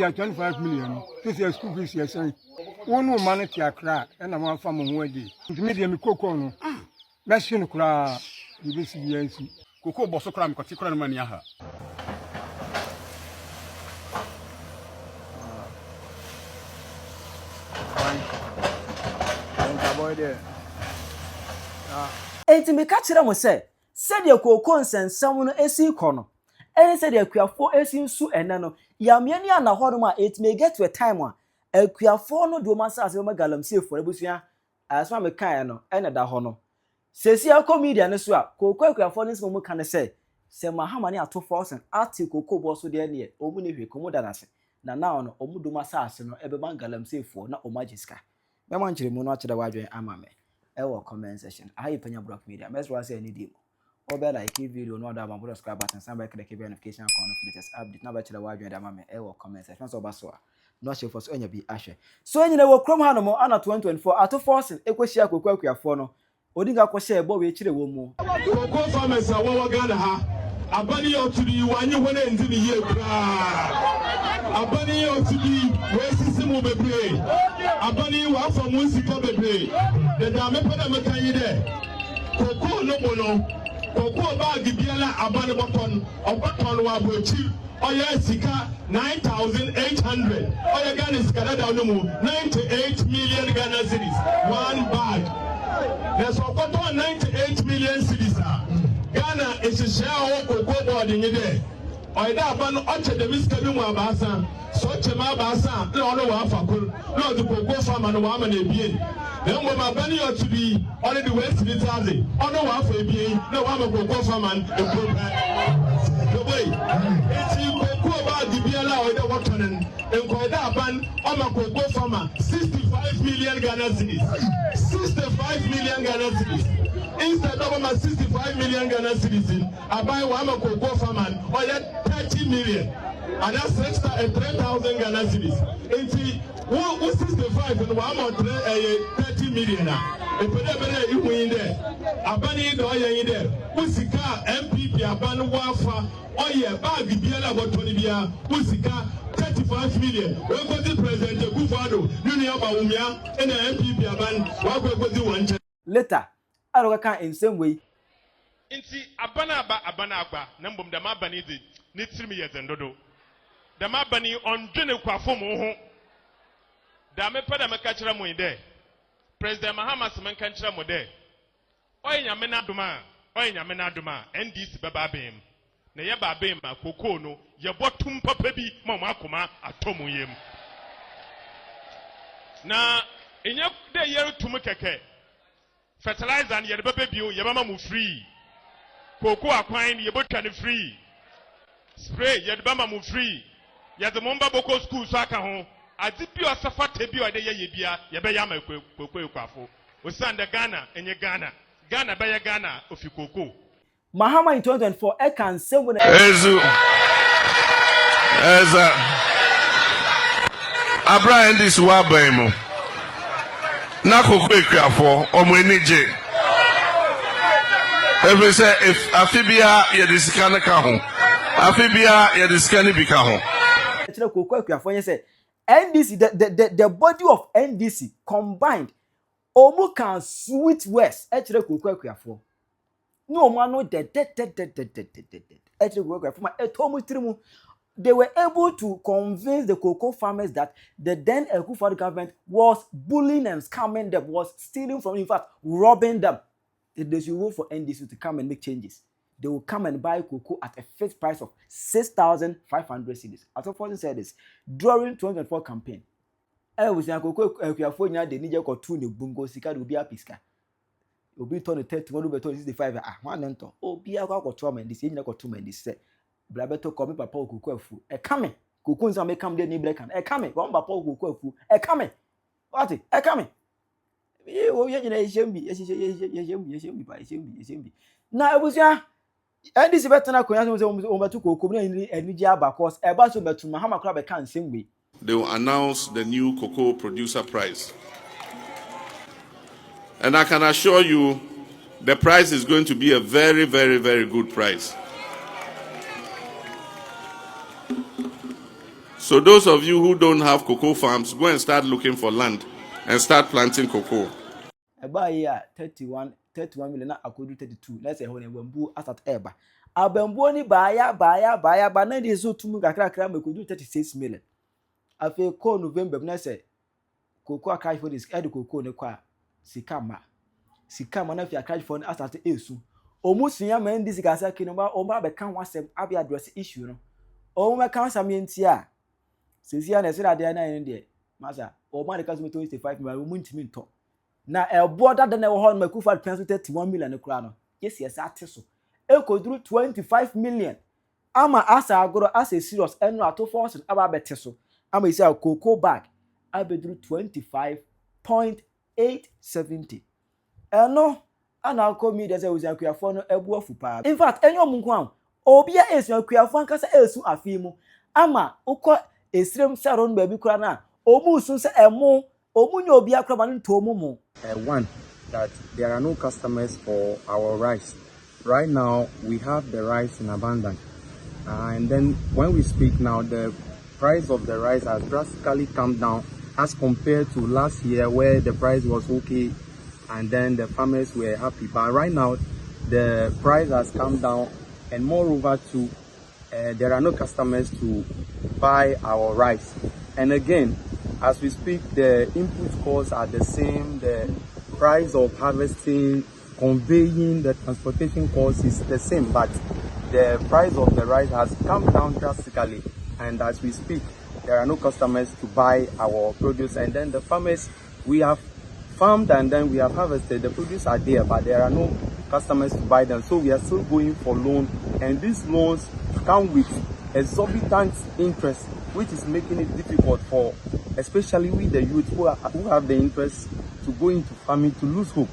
Yeah, 25 million. This is school fees, yes. One woman at your crack, and I'm from Weddy. To me, the cocoa. Machine cry, you see, Cocoa bosso cram, particular money. Enti me ka kire mo se de kokon sensam no esi kɔ no ɛne sɛ de akuafo esi nsu ɛnɛ no yamye ni ana hɔ no ma it may get to a time a akuafo no do ma sa ase ma Galamseyers abusua asoma me kan no ɛne da hɔ no sesi akɔ media ne so a kokɔ akuafo no nsɛm mu ka ne sɛ Mahama Ato Forson ati kokɔ bo so de ne omu ne hwe komu da nase na now no omu do ma sa ase no ɛbɛba Galamseyers na omagiska me man kyerɛ mu no akyerɛ wadwen ama me ewo comment section ayi Penyah block media mess was any demo obe like video no other button subscribe button stand by click the notification icon for latest update na ba chira wa dwen da ma me ewo comment section so ba so a no share for so anya bi ahwe so anyina wo krom ha no mo ana 2024 Ato Forson ekohia kokwa akuafo no odinga kwhye ebo we chire wo mu kokwa farmers a wo Ghana ha abani otudi wanye hona ndi ni ye kra abani otudi we sisi mu bebre abani wa fa mu sika bebre de da me pada me kan yi de kokwa no mo no kokwa bag biala abani boton wa bochi oya sika 9,800 oya Ghana sika da no mu 98 million Ghana cedis one bag. There's a 98 million cedis. Ghana is a share of cocoa board in there. I ban Ocha the Miskamu Abasa, Socha Mabasa, no Wafakul, no the cocoa farm and woman a being. Then when my bunny ought to be only the West Italy, or no one for a being, no one of cocoa farm and the way. It's you cocoa about the BLA or the water and Koida ban on my cocoa farmer 65 million Ghana cedis. 65 million Ghana cedis. Instead of my 65 million Ghana citizens, I buy one cocoa farmer or 30 million. And that's extra 3,000 Ghana cedis. And see, what 65 and one more 30 million. If you win there, I ban it or you in there. Usika MPP, I ban Wafa, or yeah, bag the Biela Botonibia, Usika 35 million. We go to President Kufado, Union Baumia, and the MPP, I ban what we one. Later. I don't can in same way. Inti abana nambum da mabani di ni 3 years endodo. Da mabani on dwene kwafo mo ho. Da me pada me ka kira mo ide. President Mahama se men ka kira mo de. Oy nyame na duma, NDC baba bem. Na ye ba bem akoko no ye botum papa bi ma akoma atomo yem. Na enye de yeru tum keke. Fertilizer and yet baby yabama mu free. Cocoa aquine yabotani free. Spray yadbama mu free. Yadamomba boko school saka home. Adipi or safa tebi or de yabia yabayama cocoa quafo. Usanda Ghana and ye Ghana. Ghana by Ghana of you cocoa. Mahama in 2024 I can say when Abraham this wabemo. Na kokwe for omwenije ever say if afibia ye diskana ka ho afibia ye diskani bi ka ho kire kokwe for say NDC the body of NDC combined omu can sweet west kire kokwe for no man no kire kokwe for ma etomu trimu. They were able to convince the cocoa farmers that the then Akufo government was bullying and scamming them, was stealing from them, in fact, robbing them. They should vote for NDC to come and make changes. They will come and buy cocoa at a fixed price of 6,500 cedis. Ato Forson said this during 2024 campaign. I was in cocoa Akuafo they need to go ne bungo sika do be a piska. Obi turn 30 one be turn 65 one ento. Obi akwa to men this, you go to men this. Blabeto come papa okukuafu e kame kuku nsa me kam de ni break kan e kame ko papa okukuafu e kame what e kame o ye nyina yeshembi na abusia ndisi betena konya so metu kokom na eniji aba cause e ba so betu Mahama kra be kan same way. They will announce the new cocoa producer price, and I can assure you the price is going to be a very, very, very good price. So those of you who don't have cocoa farms, go and start looking for land and start planting cocoa. Eba here 31 million na akodu 32. Let's say when bambu asat eba. Abambu ni baya ba na dey so tumu kakra makodu 36 million. Afi ko November na say cocoa cash for this head cocoa ne kwa sikama na fi cash for asat esu. Omusunya man this gasa kinoma o ba be kan wasem abi address issue no. O ma kan sam yentia. Sisia na say that dey na yen dey. Masa o ma dey kaso 25 million o muntimi nto. Na border than a horn Makufa pencil 31 million crown. Yes, so. Ekodru 25 million. Ama asa agoro as a serious and Ato Forson about beteso. Ama is a cocoa bag. Abedru 25.870. No, and I'll call me there's a Uzakria for no ebu fupa. In fact, any omunkwan, Obia is your Kriafan Casa Elsu Afimu. Ama, uko extreme saron baby crana. Omu soon say a mo. One, that there are no customers for our rice. Right now, we have the rice in abundance. And then when we speak now, the price of the rice has drastically come down as compared to last year where the price was okay and then the farmers were happy. But right now, the price has come down, and moreover too, there are no customers to buy our rice. And again, as we speak, the input costs are the same. The price of harvesting, conveying, the transportation cost is the same, but the price of the rice has come down drastically. And as we speak, there are no customers to buy our produce. And then the farmers, we have farmed and then we have harvested. The produce are there, but there are no customers to buy them. So we are still going for loan. And these loans come with exorbitant interest, which is making it difficult for especially with the youth who have the interest to go into farming to lose hope.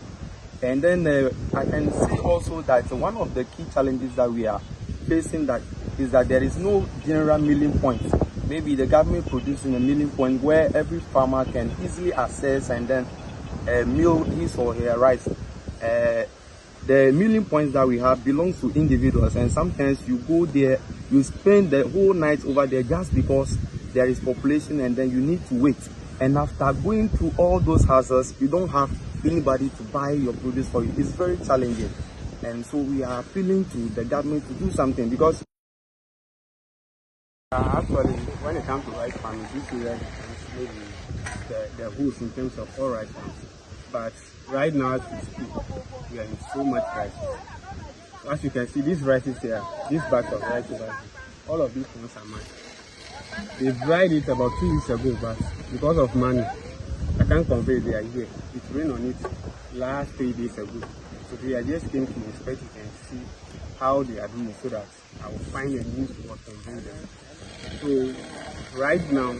And then I can say also that one of the key challenges that we are facing is that there is no general milling point. Maybe the government producing a milling point where every farmer can easily access and then mill his or her rice. The milling points that we have belongs to individuals, and sometimes you go there, you spend the whole night over there just because there is population, and then you need to wait. And after going through all those hassles, you don't have anybody to buy your produce for you. It's very challenging. And so we are appealing to the government to do something, because actually, when it comes to rice farming, this year is maybe the host in terms of all rice farms. But right now, as we speak, we are in so much rice. As you can see, these rices here, this batch of rices, all of these ones are mine. They dried it about 2 weeks ago, but because of money, I can't convey they are here. It rained on it last 3 days ago. So we are just came to inspect it and see how they are doing, so that I will find a new spot and bring them. So right now,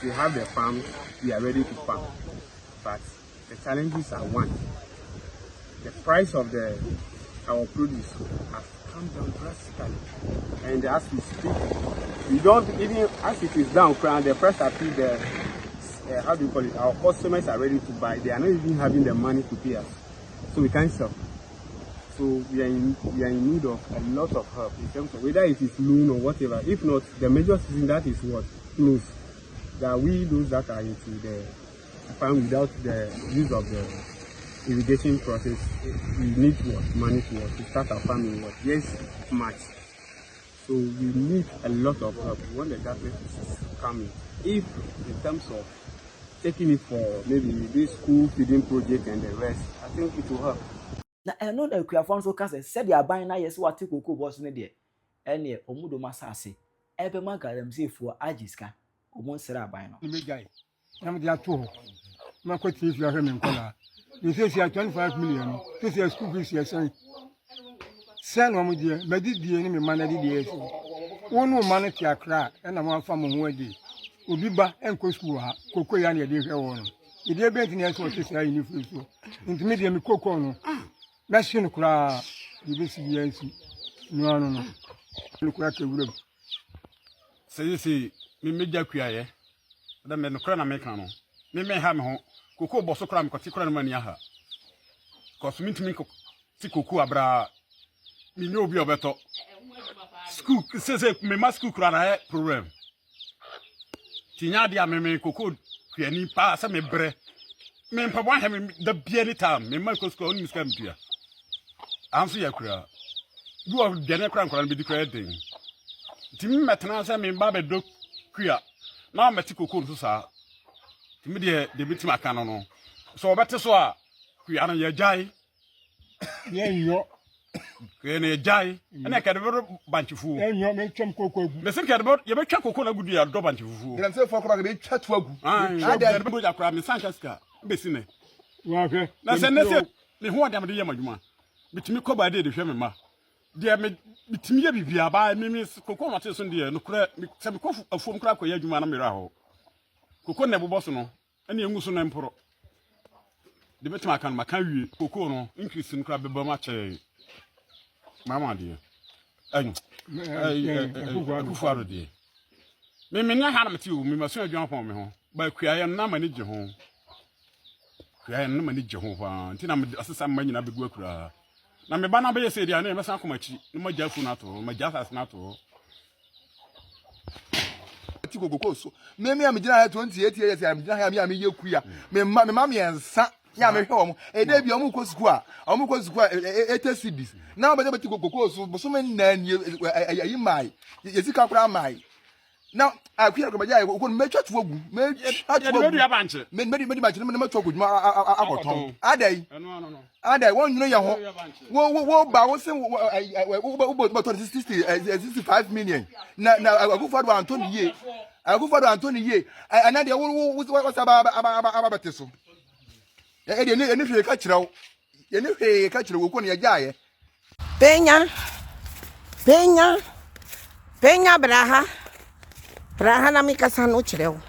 we have the farm, we are ready to farm. But the challenges are one. The price of our produce has come down drastically. And as we speak, we don't even, as it is down, the price I feel how do you call it? Our customers are ready to buy. They are not even having the money to pay us. So we can't sell. So we are in need of a lot of help in terms of whether it is loan or whatever. If not, the major season that is what? Close. That we, those that are into the farm without the use of the irrigation process, we need what? Money to start our farming. What? Yes, much. So we need a lot of help. We want the government to come in. If in terms of taking it for maybe this school feeding project and the rest, I think it will help. Na eno na akuafo so ka se de aban na yes wate kokoo boss ne de ene omudo masase ebe ma galamseyfo agiska omon sira aban no ni megai na me dia to ma ko ti fi ahwe me nkola you say 25 million this is school fees yes sen wa mo die ma di die ni me ma na di die so wonu ma ne ti akra e na ma fa mo ho adi obi ba enko school ha kokoo ya na de hwe wo no ide be ntini eso ti say ni fu so ntimi de me kokoo no machine kura ibesi biansi no no kura ke wura say me meja kuaye da me no kura na me kan no me ha me ho koko boso kura me kwati kura no mani aha cause me ntimi ti koko abra me no obi obeto school say me ma school kura na problem Tinya dia me koko kuani pa se me bre. Me mpabwa he me da bia ni time me ma kosko oni ska mtua. Anso ya kura. Du of biane kura nkora be di kura den. Timi metena se me ba be do kua. Na meti koko nso sa. Timi de bitima aka no. So obete so a kua no ye jai. Yo. Kene jai. Ene ka de banchifu. Yo me twam koko agu. Me sim ka de ye be twa koko na gudu ya do banchifu. Galamsey for kura be twa to agu. Ada de bo jakura me sanka ska. Be sine. Wa ke. Na se ne se me ho adam de ye madwuma. Bitimi koba de hwe me ma. De me bitimi ye bibia ba me koko no te so de no kura se me kofu afuom kura koya adwuma na me ra ho. Koko ne bobo so no. Ene engu so na mporo. De betima kan maka wie koko no increase nkura beba ma che mama de kufuaro de me nya ha na meti o me maso adwan pon me ho ba kuaye na ma ni je ho kuaye na ma ni je ho fa nti na me asesa ma nyina begu akura na me ba na be yese dia na me san komachi no ma jafu na to ma jafa na to koko so me am gina 28 years am gina am ye kuya me ma me ensa ya me hwe omo e de bi omo ko suku a 80 cedis na be de koko so bo so me na ni ayi mai ye sika kura mai na akuya ko baja ko me twa to agu me atwa me ba chine me ma twa ko juma akoton adai adai won nyino ye ho wo ba wo se wo to 65 million na agufado Antoni ye anade wo saba beteso e de ne hwe ka kirawo ye ne hwe ka kirawo ko ne ya jaaye Penyah braha na mikasa no kirewo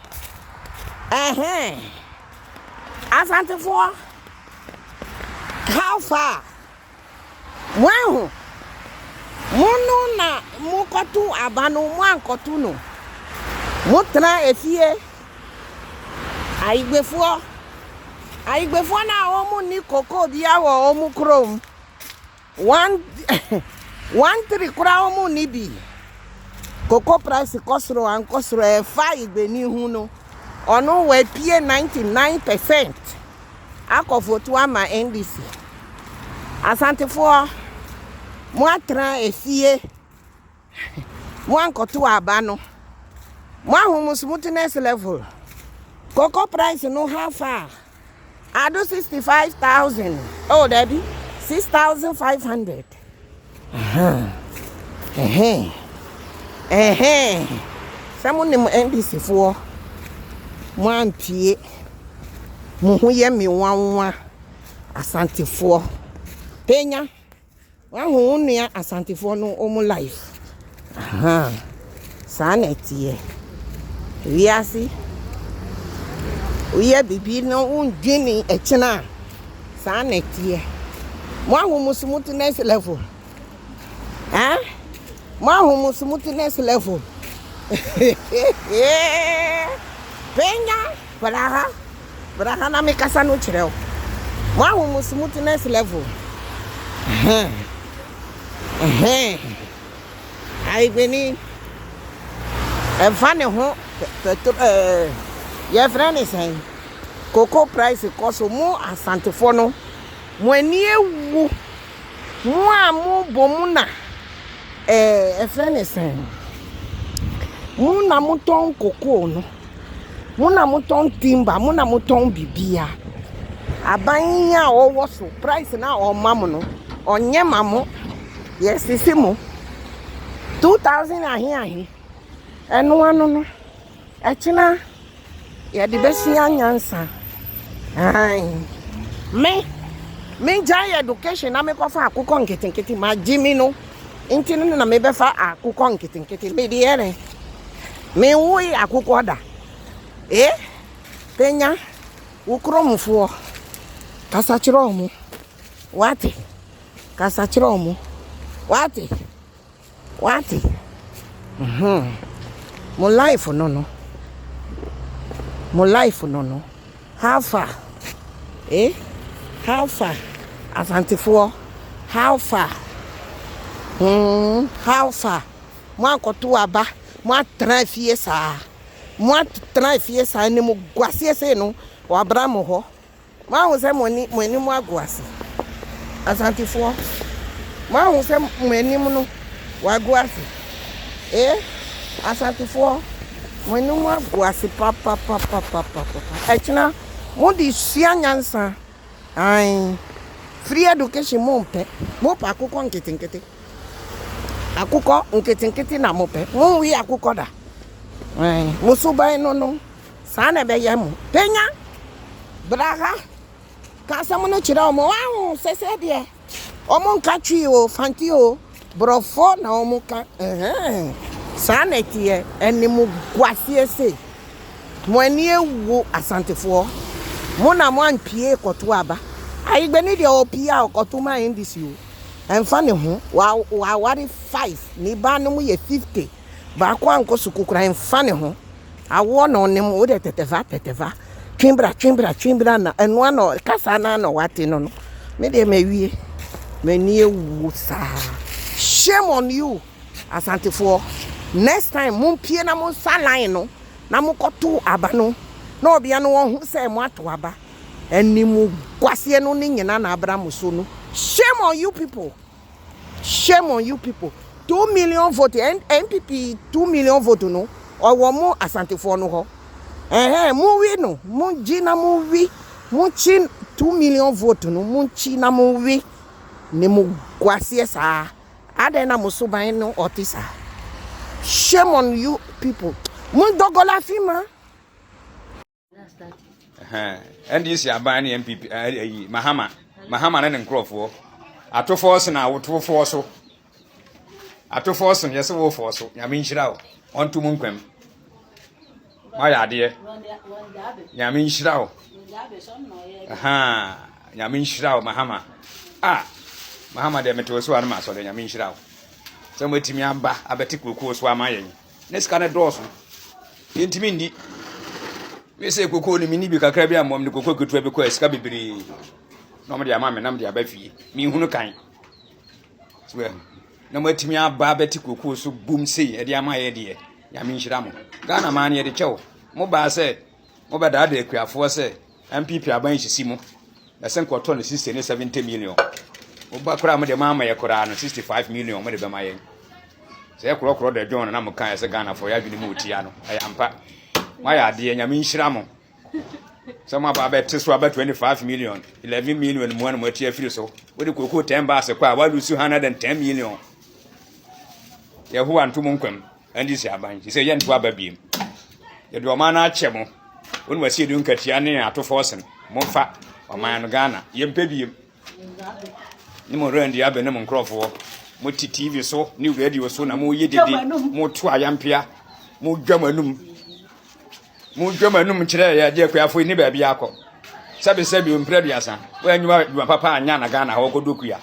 asante for how far wahu munu na mukotu abanu mwankotu no mutra efie aigbefuo na omu ni koko bia wo omu krom 1 kura omu ni bi koko price kosro an kosro e fa igbeni hu no onu we pie 99% akofotu ama NDC asante for muatra efie mwankotu abano mwahu smoothness level cocoa price no how far I do 65,000 oh daddy 6,500 someone nim NDC for one pie muhu ye mi wanwa asante for Penyah wahu nua asante for no omu life sanetie wiasi uye bibi no undwini echina sanetie mwahu musumutness level mwahu musumutness level Penyah braha na mikasa no kireo mwahu musumutness level ai beni fane ho ye friend is saying cocoa price koso mu asante fo no mo ani ewu mu amu bomuna friend is saying mu na muton cocoa no mu na muton timber mu na muton bibia abanya owo so price na o mamu no onye mamu yes sisimu 2000 ahi enu anu no echina ya de besi anyansa me jai education na me ko fa akukọ nketenkete ma jimi no ntinu na me be fa akukọ nketenkete me de ere me wuyi akukọ da Penyah ukromfo kasachiro mu wati kasachiro mu wati mo life no how far how far asante for how far mo akoto aba mo atra fie sa Mo try fie sa ne mo guase se no wa bra mo ho. Ma wo se mo ni mo aguase. Asantifo. Ma wo se mo anim no wa aguase. Asantifo. Mo ni mo aguase papa. Echina mo di sia nyansa. Ai. Free education mo pe. Mo pa akukọ nkete. Akukọ nkete na mo pe. Mo wi akukọ da. Musubai no sana be yam Penyah braga ka samu no chira omo wa sese de omo nka twi o fanti o brofo na omo ka sana tie enimu guasie se mo ani ewu asantefo mo na mo anpie koto aba ayi gbe ni de opia koto ma indisi o enfa ne ho wa wari 5 ni ba no mo ye 50 ba kwa nko sukukura enfa ne ho awo no ne mo de teteva twimbra na eno no kasa na no wate no me de mawie mani ewu sa shame on you asantefo next time mo pie na mo saline no na mo koto aba no na obia no won hu se mo ato aba animu kwase no ni nyina na abra mo so no shame on you people 2 million vote MPP 2 million vote no owo mo asantefo no ho mo wi no mo gina mo wi mo chi 2 million vote no mo chi na mo wi ne mo kwase sa ade na mo so ban no otisa shame on you people mo dogola fima NDC aban MPP Mahama na nkrofo Ato Forson na Ato Forson Ato Forson yes wo forso nyame nhira wo onto mu nkwam ma ya de nyame nhira wo nyame nhira wo Mahama de meto so an ma so de nyame nhira wo so matimi amba abeti kokoo so amayen ne ska ne doso yentimi ndi me se kokoo ni mini bi kakra bi amom ni kokoo ketua bi ko ska bibiri no mo de ama me nam de abafie mi hunu kan so na matimi aba abeti kokoo so bum sei e de ama ye de nyame nhira mo Ghana man ye de chew mo ba se mo ba da akuafo se MPP aban hyisi mo na sen ko to no 70 million mo ba kura mo de mama ye kura no 65 million mo de be ma ye se kuro de John na mo kan se Ghana for ya dwene mo tia no ayampa ma ya de nyame nhira mo so ma ba beti so about 25 million 11 million mo na mo tia firi so wo de kokoo 10 ba se kwa wa lusu 110 million ye hu anto mo nkwam andi si aban ti se ye nto ababiem ye do ma na ache mo woni wasi edu nkatia ne Ato Forson mo fa o man no Ghana ye mpebiem ni mo rendi abe ne mo nkrofo mo ti TV so ni radio so na mo ye dede mo to ayampia mo dwamanum kire ya de akuafo ni ba bia akọ sabe ompraduasa wa anwuma papa anya na Ghana ho kodokuya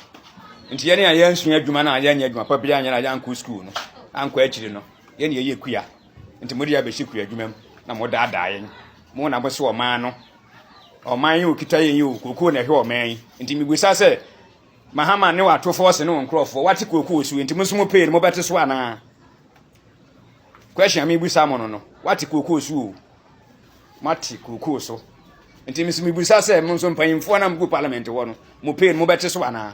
nti ye ne ya nsu adwuma na anya adwuma papa bia anya na ya nko school no anko akiri no ye ne ye kuya nti mo dia be hikuya adwuma na mo daadaa ye mo na bo se o man no o man yo kita ye yo kokoo na hwe o man nti migusa se Mahama ne Ato Forson ne nkrofo wati kokoo su nti mo so mo pay mo bete so ana question mi busa mo no wati kokoo su mati kokoo so nti mi busa se mo so mpanyimfo na mgu parliament wo no mo pay mo bete so ana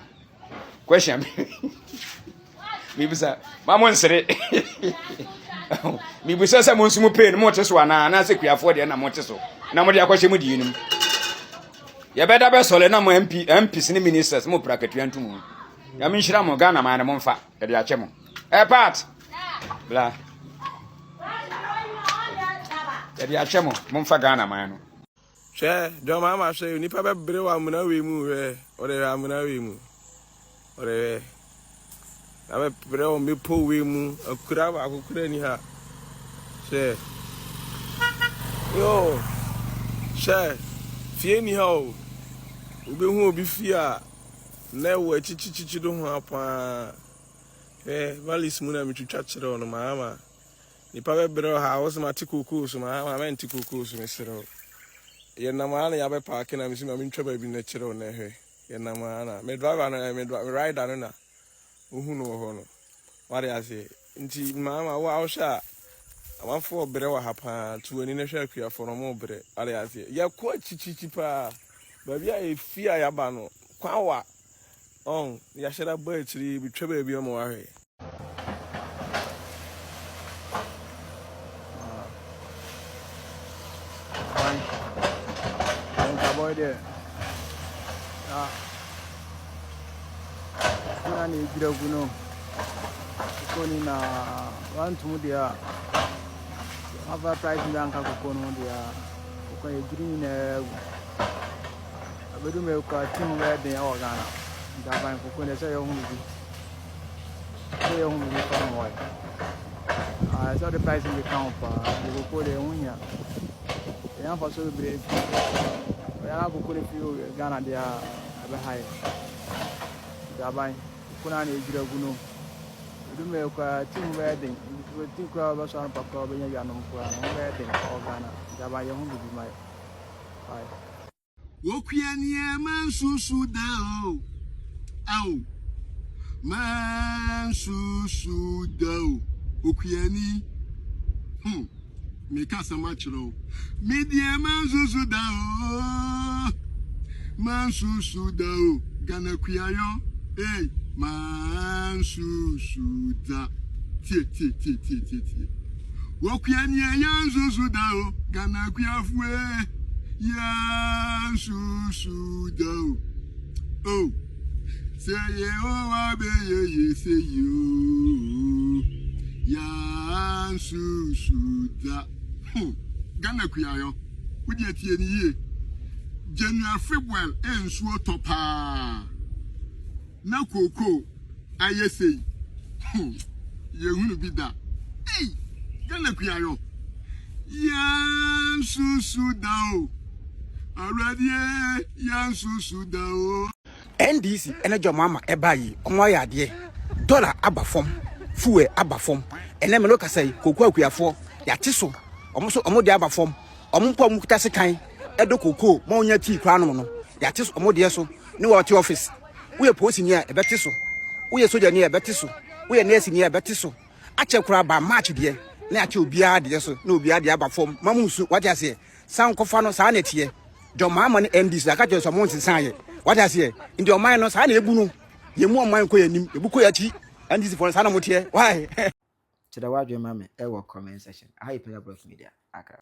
question mi busa ma mo nsere mi busa se mo so mo pay mo te so ana na se kuafo de na mo te so na mo de akwahye mu di nim ye beda be sole na mo MPs ni ministers mo prakatu antum ya mi nhira mo Ghana man mo mfa e de ache mo part bla e de ache mo mfa Ghana man no she John Mahama she ni pa be bre wa amuna we mu we o de amuna we mu o de na be bre o mi po we mu akura ba akura ni ha she yo she fie ni ha o ube hu obi fia na wo chichichichi do ho apa valis mu na mitwatwa kire ono Mahama ni pa bebre ha wo se matikoko so Mahama ma ntikoko so mesero ye na Mahama ya be park na mi ntwa ba bi na kire ono ehwe ye na Mahama me driver na me rider no na ohu no ho no wari ase nti Mahama wo awsha amanfo brɛ wa hapa to ani na hwɛ akuafo no mo brɛ ale ase ya ko chichichi pa ba bia e fi a ya ba no kwa wa on ya hyɛda ba akiri bi twɛ ba bi mo wa hwɛ boy there. Kuna ni gira guno. Koni na want mu dia. Ava price ndanka kono dia. Ko e green na abedu me ko timu we den o Ghana. Da ban ko ne se yo hu bi. Se yo hu bi ko mo. So the price in the count pa. Yo ko le unya. Ya fa so be ya ko kure fi Ghana dia abe high daban kuna ne gira guno dume ko team wedding team ko ba so pa ko be nya no ko no wedding o Ghana daban ye hu bi mai ai okua ni e man susu da o au man susu da o okua ni me kasa machiro me die man susu da o man susu da o Ghana kuayo man susu da tie okua ni e yan susu da o Ghana kuafu yan susu da o say ye be ye say you yan susu da Ghana kuayo wodi atie ni ye January February ensuo topa na koko ayesei ye hunu bi da Ghana kuayo yan susu da o already yan susu da o NDC ene John Mahama ebayi omo ya de dollar abafom fuel abafom ene me loka say koko akuafo ya teso omo de abafom omo mpo mu kuta sekan edo koko mo nya tea kra no no ya teso omo de so ni wo te office we police ni e beteso we soldier ni e beteso we nurse ni e beteso ache kra ba march de na ache obia de so na obia de abafom mamusu what you say san kofa no sa na tie John Mahama ni NDC aka je so mo nsensan ye what you say in your mind no sa na ebu no ye mu oman ko yanim ebu ko yachi NDC for sa na mo tie why Chida wadwe mame e wo comment section. How you Penyah Media. Akra.